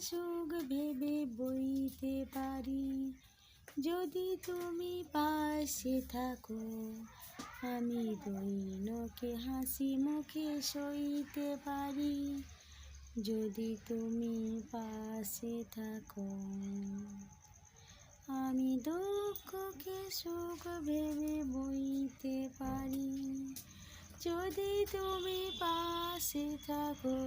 সুখ ভেবে বইতে পারি। যদি তুমি পাশে থাকো, আমি দৈনকে হাসি মুখে সইতে পারি। যদি তুমি পাশে থাকো, আমি দুঃখকে সুখ ভেবে বইতে পারি। যদি তুমি পাশে থাকো,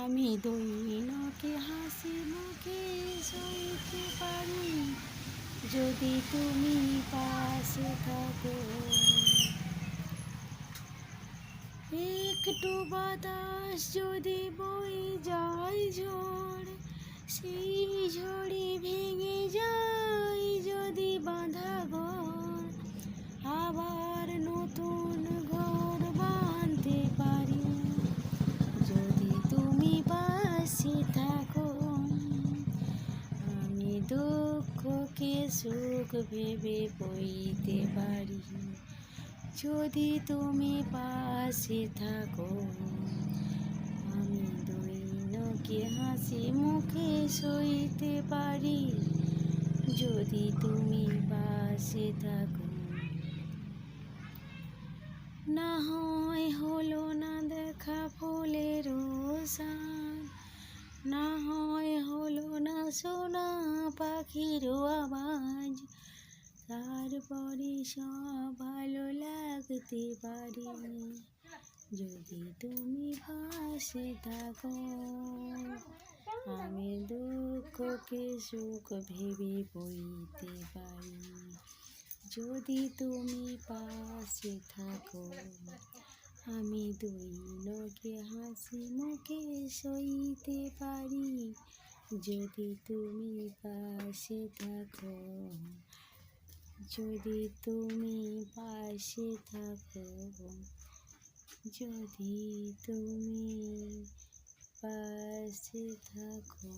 আমি দৈনকে হাসি মুখে সইতে পারি। যদি তুমি পাশে থাকো, একটু বাতাস যদি বয়ে যায় ঝড়, সেই ঝড়ে ভেঙে যায় যদি বাঁধা ঘর, আবার নতুন ঘর বাঁধতে পারি। যদি তুমি পাশে থাকো, আমি দুঃখকে সুখ ভেবে বইতে পারি। যদি তুমি পাশে থাকো, আমি দৈনকে হাসি মুখে সইতে পারি। যদি তুমি পাশে থাকো, না হয় হলো না দেখা ফুলের সাজ, না হয় হলো না শোনা পাখির আওয়াজ, তারপরে সব ভালো লাগতে পারে। যদি তুমি পাশে থাকো, আমি দুঃখকে সুখ ভেবে বইতে পারি। যদি তুমি পাশে থাকো, আমি দৈনকে হাসি মুখে সইতে পারি। যদি তুমি পাশে থাকো, যদি তুমি পাশে থাকো, যদি তুমি পাশে থাকো।